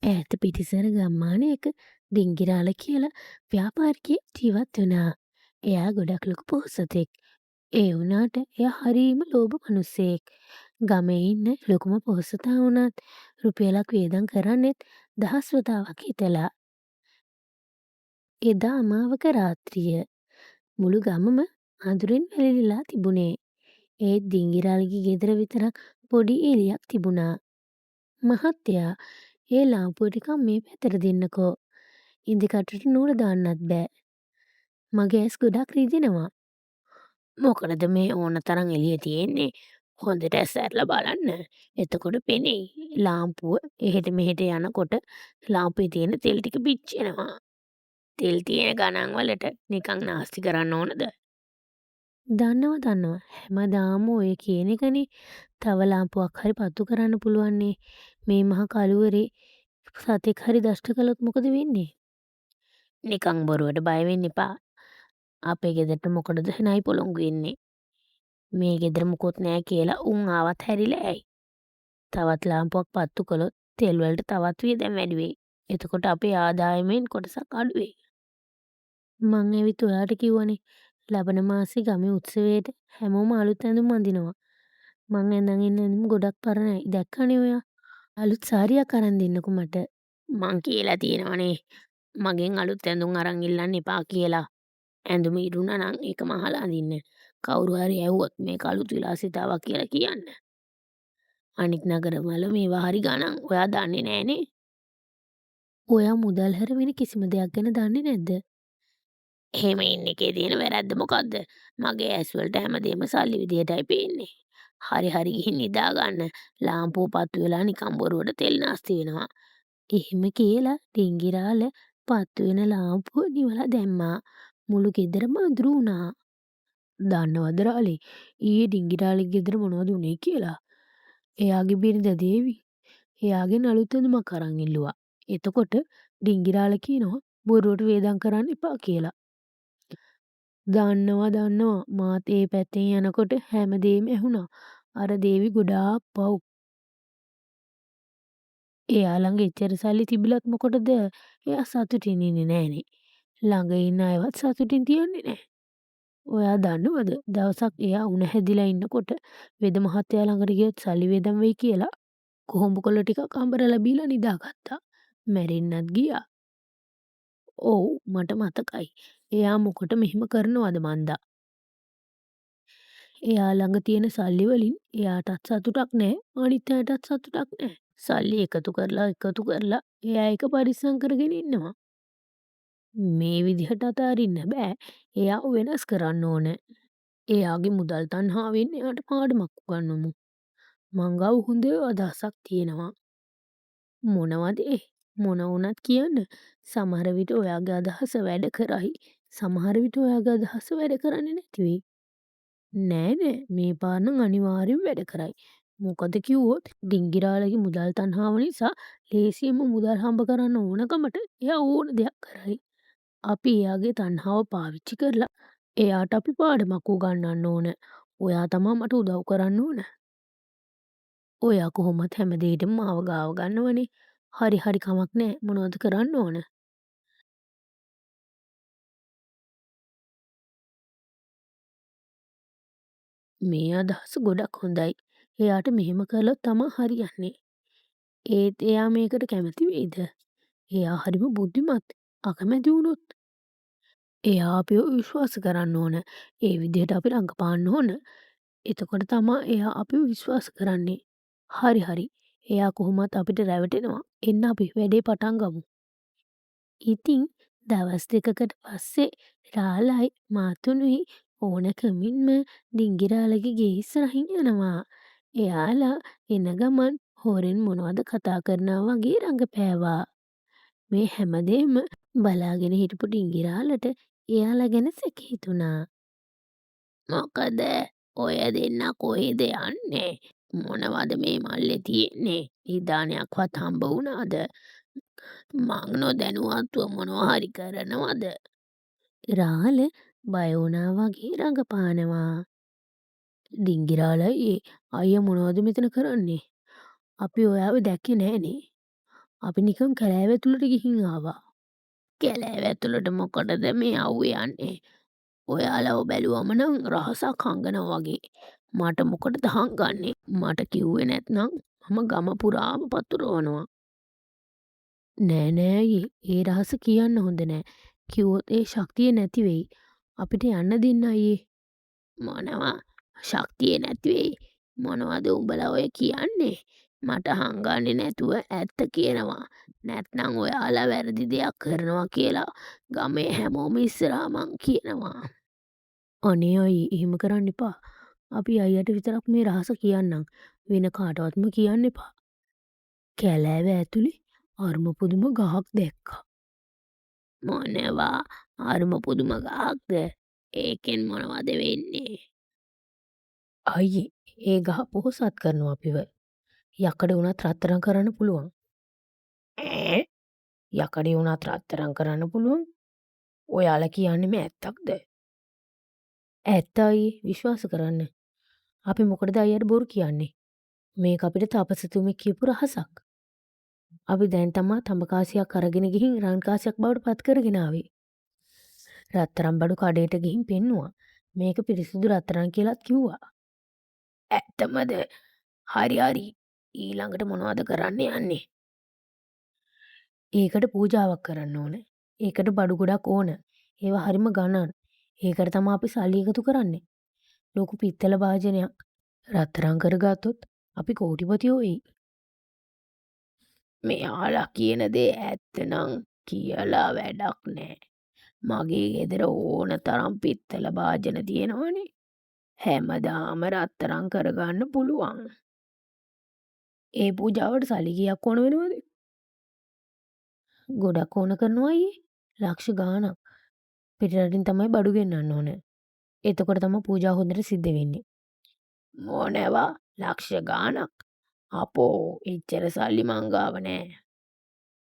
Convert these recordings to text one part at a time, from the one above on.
ඈත පිටිසර ගම්මානයක ඩිංගිරාල කියලා ව්‍යාපාරිකයෙක් ජීවත් වුණා. එයා ගොඩක් ලොකු පොහොසතෙක්. ඒ වුණාට එයා හරීම ලෝභ මිනිස්සෙක්. ගමේ ඉන්න ලොකුම පොහොසතා වුණත් රුපියලක් වියදම් කරන්නෙත් දහස් වතාවක් හිතලා. එදා අමාවක රාත්‍රිය. මුළු ගමම අඳුරින් වැලිලිලා තිබුණේ. ඒත් ඩිංගිරාල්ගේ ගෙදර විතරක් පොඩි එළියක් තිබුණා. මහත්තයා ඒ ලාම්පුව ටිකක් මේ පැත්තට දෙන්නකෝ. ඉදිකටට නූල දාන්නත් බෑ. මගේ ඇස් ගොඩක් රිදෙනවා. මොකටද මේ ඕන තරම් එළිය තියෙන්නේ? හොඳට ඇස් ඇරලා බලන්න. එතකොට පෙනෙයි. ලාම්පුව එහෙට මෙහෙට යනකොට ලාම්පුවේ තියෙන තෙල් ටික පිච්චෙනවා. තෙල් තියෙන ගණන් වලට නිකන් නාස්ති කරන්න ඕනද? දන්නවා. හැමදාම ඔය කියන එකනේ. තව ලාම්පුවක් හරි පත්තු කරන්න පුළුවන්නේ. මේ මහ කළුවරේ සතෙක් හරි දෂ්ට කළොත් මොකද වෙන්නේ? නිකන් බොරුවට බය වෙන්න එපා. අපේ ගෙදරට මොකටද නයි පොළොංගු වෙන්නේ? මේ ගෙදර මොකොත් නෑ කියලා උන් ආවත් හැරිලා ඇයි? තවත් ලාම්පුවක් පත්තු කළොත් තෙල් වලට තවත් වියදම් වැඩි වෙයි. එතකොට අපේ ආදායමෙන් කොටසක් අඩු වෙයි. මං ඇවිත් ඔයාට කිව්වනේ ලබන මාසේ ගමේ උත්සවයට හැමෝම අලුත් ඇඳුම් අඳිනවා. මං ඇඳන් ඉන්න ඇඳුම් ගොඩක් පරණයි. දැක්කනේ ඔයා. අලුත් සාරියක් අරන් දෙන්නකෝ මට. මං කියලා තියෙනවනේ මගෙන් අලුත් ඇඳුම් අරන් ඉල්ලන්න එපා කියලා. ඇඳුම ඉරුණා නම් ඒකම අහලා අඳින්න. කවුරු හරි ඇහුවොත් මේක අලුත් විලාසිතාවක් කියලා කියන්න. අනිත් නගරවල මේවා හරි ගණන්. ඔයා දන්නේ නෑනේ. ඔයා මුදල් හැර වෙන කිසිම දෙයක් ගැන දන්නේ නැද්ද? එහෙම ඉන්න එකේ තියෙන වැරැද්ද මොකද්ද? මගේ ඇස් වලට හැමදේම සල්ලි විදියටයි පේන්නේ. හරි ගිහින් නිදා ගන්න. ලාම්පුව පත්තු වෙලා නිකන් බොරුවට තෙල් නාස්ති වෙනවා. එහෙම කියලා ඩිංගිරාල පත්තු වෙන ලාම්පුව නිවලා දැම්මා. මුළු ගෙදරම අඳුරු වුණා. දන්නවද රාලේ ඊයේ ඩිංගිරාලගේ ගෙදර මොනවද වුනේ කියලා? එයාගේ බිරිඳ දේවි එයාගෙන් අලුත් ඇඳුමක් අරන් ඉල්ලුවා. එතකොට ඩිංගිරාල කියනවා බොරුවට වේදම් කරන්න එපා කියලා. දන්නවා. මාත් ඒ පැත්තෙන් යනකොට හැමදේම ඇහුණා. අර දේවි ගොඩාක් පව්. එයා ළඟ එච්චර සල්ලි තිබිලත් මොකටද එයා සතුටින් ඉන්නේ නෑනේ. ළඟ ඉන්න අයවත් සතුටින් තියන්නේ නෑ. ඔයා දන්නවද දවසක් එයා උණ හැදිලා ඉන්නකොට වෙද මහත්තයා ළඟට ගියොත් සල්ලි වේදම් වෙයි කියලා කොහොඹ කොළ ටිකක් අඹරලා බීලා නිදාගත්තා. මැරෙන්නත් ගියා. ඔව් මට මතකයි. එයා මොකට මෙහෙම කරනවද මන්දා. එයා ළඟ තියෙන සල්ලි වලින් එයාටත් සතුටක් නෑ අනිත් අයටත් සතුටක් නෑ. සල්ලි එකතු කරලා එයා ඒක පරිස්සම් කරගෙන ඉන්නවා. මේ විදිහට අතාරින්න බෑ. එයාව වෙනස් කරන්න ඕන. එයාගේ මුදල් තණ්හාවෙන් එයාට පාඩමක් උගන්වමු. මං ගාව හොඳ අදහසක් තියෙනවා. මොනවද ඒ? මොන වුණත් කියන්න. සමහර විට ඔයාගේ අදහස වැඩ කරයි. සමහර විට ඔයාගේ අදහස වැඩ කරන්නේ නැති වෙයි. නෑ මේ පාර නම් අනිවාර්යෙන් වැඩ කරයි. මොකද කිව්වොත් ඩිංගිරාලගේ මුදල් තණ්හාව නිසා ලේසියෙන්ම මුදල් හම්බ කරන්න ඕනකමට එයා ඕන දෙයක් කරයි. අපි එයාගේ තණ්හාව පාවිච්චි කරලා එයාට අපි පාඩමක් උගන්වන්න ඕන. ඔයා තමා මට උදව් කරන්න ඕන. ඔයා කොහොමත් හැම දෙයකටම මාව ගාව ගන්නවනේ. හරි කමක් නෑ මොනවද කරන්න ඕන? මේ අදහස ගොඩක් හොඳයි. එයාට මෙහෙම කළොත් තමා හරියන්නේ. ඒත් එයා මේකට කැමති වෙයිද? එයා හරිම බුද්ධිමත්. අකමැති වුණොත් එයා අපිව විශ්වාස කරන්න ඕන. ඒ විදිහට අපි රඟපාන්න ඕන. එතකොට තමා එයා අපිව විශ්වාස කරන්නේ. හරි. එයා කොහොමත් අපිට රැවටෙනවා. එන්න අපි වැඩේ පටන් ගමු. ඉතින් දවස් දෙකකට පස්සේ රාලයි මාතුනුයි ඕනකමින්ම ඩිංගිරාලගේ ගේ ඉස්සරහින් යනවා. එයාලා එන ගමන් හොරෙන් මොනවද කතා කරනවා වගේ රඟපෑවා. මේ හැමදේම බලාගෙන හිටපු ඩිංගිරාලට එයාලා ගැන සැක හිතුණා. මොකද ඔය දෙන්නා කොහෙද යන්නේ? මොනවද මේ මල්ලේ තියෙන්නේ? නිදානයක්වත් හම්බ වුණාද? මං නොදැනුවත්ව මොනවා හරි කරනවද? රාල බය වුණා වගේ රඟපානවා. ඩිංගිරාලයි අයියා මොනවද මෙතන කරන්නේ? අපි ඔයාව දැක්කේ නෑනේ. අපි නිකන් කැලෑව ඇතුළට ගිහින් ආවා. කැලෑව ඇතුළට මොකටද මේ අව්වේ යන්නේ? ඔයාලව බැලුවම නම් රහසක් හංගනවා වගේ. මට මොකටද හංගන්නේ? මට කිව්වේ නැත්නම් මම ගම පුරාම පතුරවනවා. නෑ නෑ අයියේ. ඒ රහස කියන්න හොඳ නෑ. කිව්වොත් ඒ ශක්තිය නැති වෙයි. අපිට යන්න දෙන්න අයියේ. මොනවා ශක්තිය නැති වෙයි? මොනවද උඹලා ඔය කියන්නේ? මට හංගන්නේ නැතුව ඇත්ත කියනවා. නැත්නම් ඔයාලා වැරදි දෙයක් කරනවා කියලා ගමේ හැමෝම ඉස්සරහා මං කියනවා. අනේ අයියේ එහෙම කරන්න එපා. අපි අයියට විතරක් මේ රහස කියන්නම්. වෙන කාටවත්ම කියන්න එපා. කැලෑව ඇතුලේ අරුම පුදුම ගහක් දැක්කා. මොනවා අරුම පුදුම ගහක්ද? ඒකෙන් මොනවද වෙන්නේ? අයියේ ඒ ගහ පොහොසත් කරනවා අපිව. යකඩ වුණත් රත්තරන් කරන්න පුළුවන්. ඈ? යකඩේ වුණත් රත්තරන් කරන්න පුළුවන්? ඔයාලා කියන්නේ මේ ඇත්තක්ද? ඇත්ත අයියේ විශ්වාස කරන්න. අපි මොකටද අයියට බොරු කියන්නේ? මේක අපිට තාපසතුමෙක් කියපු රහසක්. අපි දැන් තමා තඹ කාසියක් අරගෙන ගිහින් රන් කාසියක් බවට පත් කරගෙන ආවේ. රත්තරන් බඩු කඩේට ගිහින් පෙන්නුවා. මේක පිරිසිදු රත්තරන් කියලාත් කිව්වා. ඇත්තමද? හරි හරි. ඊළඟට මොනවද කරන්න යන්නේ? ඒකට පූජාවක් කරන්න ඕන. ඒකට බඩු ගොඩක් ඕන. ඒවා හරිම ගණන්. ඒකට තමයි අපි සල්ලි එකතු කරන්නේ. ලොකු පිත්තල භාජනයක් රත්තරන් කරගත්තොත් අපි කෝටිපතියෝ වෙයි. මෙයාලා කියන දේ ඇත්ත නම් කියලා වැඩක් නෑ. මගේ ගෙදර ඕන තරම් පිත්තල භාජන තියෙනවනේ. හැමදාම රත්තරන් කරගන්න පුළුවන්. ඒ පූජාවට සල්ලි කීයක් ඕන වෙනවද? ගොඩක් ඕන කරනවා අයියේ. ලක්ෂ ගාණක්. පිටරටින් තමයි බඩු ගෙන්නන්න ඕන. එතකොට තමයි පූජා හොඳට සිද්ධ වෙන්නේ. මොනවා ලක්ෂ ගාණක්? අපෝ එච්චර සල්ලි මං ගාව නෑ.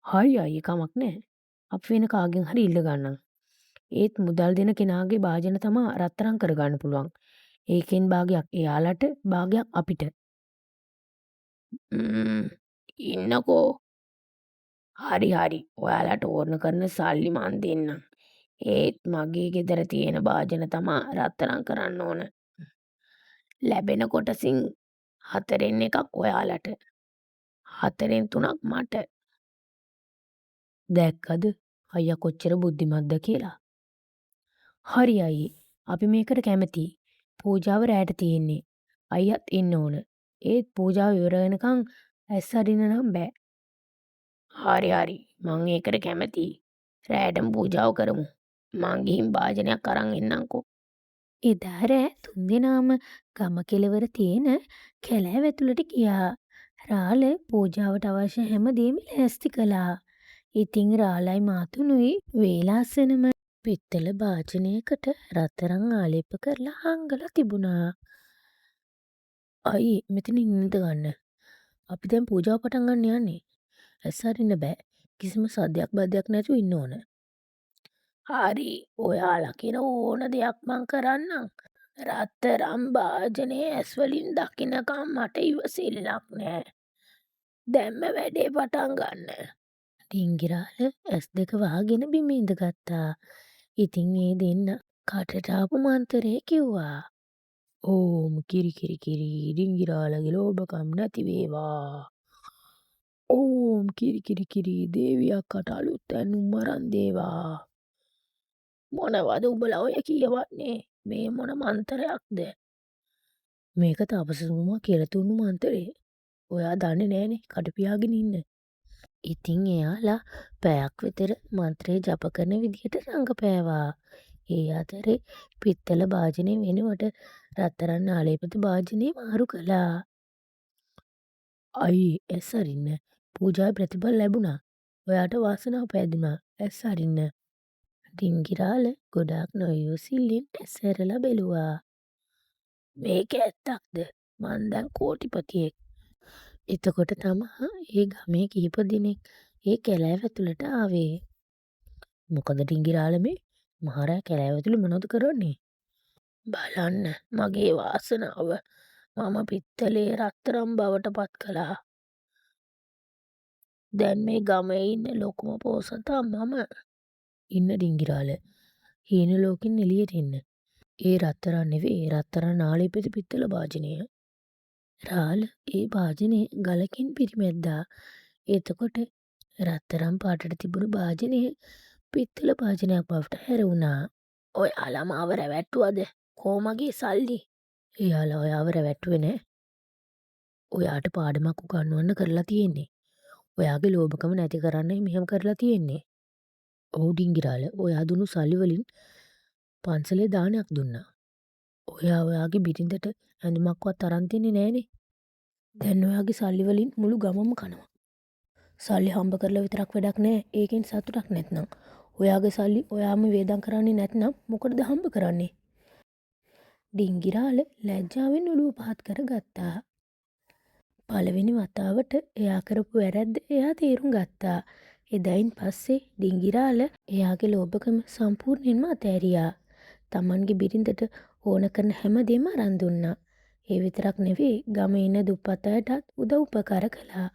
හරි අයියේ කමක් නෑ. අපි වෙන කාගෙන් හරි ඉල්ල ගන්නම්. ඒත් මුදල් දෙන කෙනාගේ භාජන තමා රත්තරන් කරගන්න පුළුවන්. ඒකෙන් භාගයක් එයාලට භාගයක් අපිට. ඉන්නකෝ. හරි හරි. ඔයාලට ඕන කරන සල්ලි මං දෙන්නම්. ඒත් මගේ ගෙදර තියෙන භාජන තමා රත්තරන් කරන්න ඕන. ලැබෙන කොටසින් 4න් එකක් ඔයාලට. 4න් 3ක් මට. දැක්කද අයියා කොච්චර බුද්ධිමත්ද කියලා. හරි අයියේ. අපි මේකට කැමතියි. පූජාව රැට තියෙන්නේ. අයියත් ඉන්න ඕන. ඒත් පූජාව ඉවර වෙනකන් ඇස් අරින්න නම් බෑ. හරි හරි. මං ඒකට කැමතියි. රෑටම පූජාව කරමු. මං ගිහින් භාජනයක් අරන් එන්නම්කෝ. එදා රෑ තුන්දෙනාම ගම කෙළවර තියෙන කැලෑව ඇතුළට ගියා. රාළ පූජාවට අවශ්‍ය හැම දේම ලෑස්ති කළා. ඉතින් රාළයි මාතුනුයි වේලාසනම පිත්තල භාජනයකට රත්තරන් ආලේප කරලා හංගලා තිබුණා. අයියේ මෙතනින් නිද ගන්න. අපි දැන් පූජාව පටන් ගන්න යන්නේ. ඇස් අරින්න බෑ. කිසිම සද්දයක් බද්දයක් නැතුව ඉන්න ඕන. හරි. ඔයාලා කියන ඕන දෙයක් මං කරන්නම්. රත්තරන් භාජනයේ ඇස් වලින් දකින්නකම් මට ඉවසිල්ලක් නෑ. දැන්ම වැඩේ පටන් ගන්න. ඩිංගිරාල ඇස් දෙක වහගෙන බිම ඉඳගත්තා. ඉතින් ඒ දෙන්න කටට ආපු මන්තරේ කිව්වා. ඕම් කිරි කිරි කිරි ඩිංගිරාලගේ ලෝභකම් නැති වේවා. ඕම් කිරි කිරි කිරි දේවියක්කට අලුත් ඇඳුම් අරන් දේවා. මොනවද උඹලා ඔය කියවන්නේ? මේ මොන මන්තරයක්ද? මේක තාපසතුමා කියලා දුන්නු මන්තරේ. ඔයා දන්නේ නෑනේ කට පියාගෙන ඉන්න. ඉතින් එයාලා පැයක් විතර මන්ත්‍රේ ජප කරන විදිහට රඟපෑවා. ඒ අතරේ පිත්තල භාජනය වෙනුවට රත්තරන් ආලේපිත භාජනය මාරු කළා. අයියේ ඇස් අරින්න. පූජාවේ ප්‍රතිඵල ලැබුණා. ඔයාට වාසනාව පෑදුනා. ඇස් අරින්න. ඩිංගිරාල ගොඩාක් නොඉවසිල්ලෙන් ඇස් ඇරලා බැලුවා. මේක ඇත්තක්ද? මං දැන් කෝටිපතියෙක්. එතකොට තමා ඒ ගමේ කිහිප දෙනෙක් ඒ කැලෑව ඇතුළට ආවේ. මොකද ඩිංගිරාල මේ මහරෑ කැලෑව ඇතුළේ මොනවද කරන්නේ? බලන්න මගේ වාසනාව. මම පිත්තලේ රත්තරන් බවට පත් කළා. දැන් මේ ගමේ ඉන්න ලොකුම පෝසතා මම. ඉන්න ඩිංගිරාල. හීන ලෝකෙන් එළියට එන්න. ඒ රත්තරන් නෙවෙයි රත්තරන් නාලේ පිත්තල භාජනය. රාල ඒ භාජනේ ගලකින් පිරිමැද්දා. එතකොට රත්තරන් පාටට තිබුණු භාජනය පිත්තල භාජනයක් බවට හැරවුණා. ඔයාලා මාව රැවැට්ටුවද? කෝ මගේ සල්ලි? එයාලා ඔයාව රැවැට්ටුවේ නෑ. ඔයාට පාඩමක් උගන්වන්න කරලා තියෙන්නේ. ඔයාගේ ලෝභකම නැති කරන්නයි මෙහෙම කරලා තියෙන්නේ. ඔව් ඩිංගිරාල ඔයා දුන්නු සල්ලි වලින් පන්සලේ දානයක් දුන්නා. ඔයා ඔයාගේ බිරිඳට ඇඳුමක්වත් අරන් තින්නේ නෑනේ. දැන් ඔයාගේ සල්ලි වලින් මුළු ගමම කනවා. සල්ලි හම්බ කරලා විතරක් වැඩක් නෑ. ඒකෙන් සතුටක් නැත්නම්. ඔයාගේ සල්ලි ඔයාම වේදම් කරන්නේ නැත්නම් මොකටද හම්බ කරන්නේ? ඩිංගිරාල ලැජ්ජාවෙන් ඔළුව පහත් කරගත්තා. පළවෙනි වතාවට එයා කරපු වැරැද්ද එයා තේරුම් ගත්තා. එදායින් පස්සේ ඩිංගිරාල එයාගේ ලෝභකම සම්පූර්ණයෙන්ම අතෑරියා. තමන්ගේ බිරිඳට ඕන කරන හැම දෙයක්ම අරන් දුන්නා. ඒ විතරක් නෙවෙයි ගමේ ඉන්න දුප්පත් අයටත් උදව් උපකාර කළා.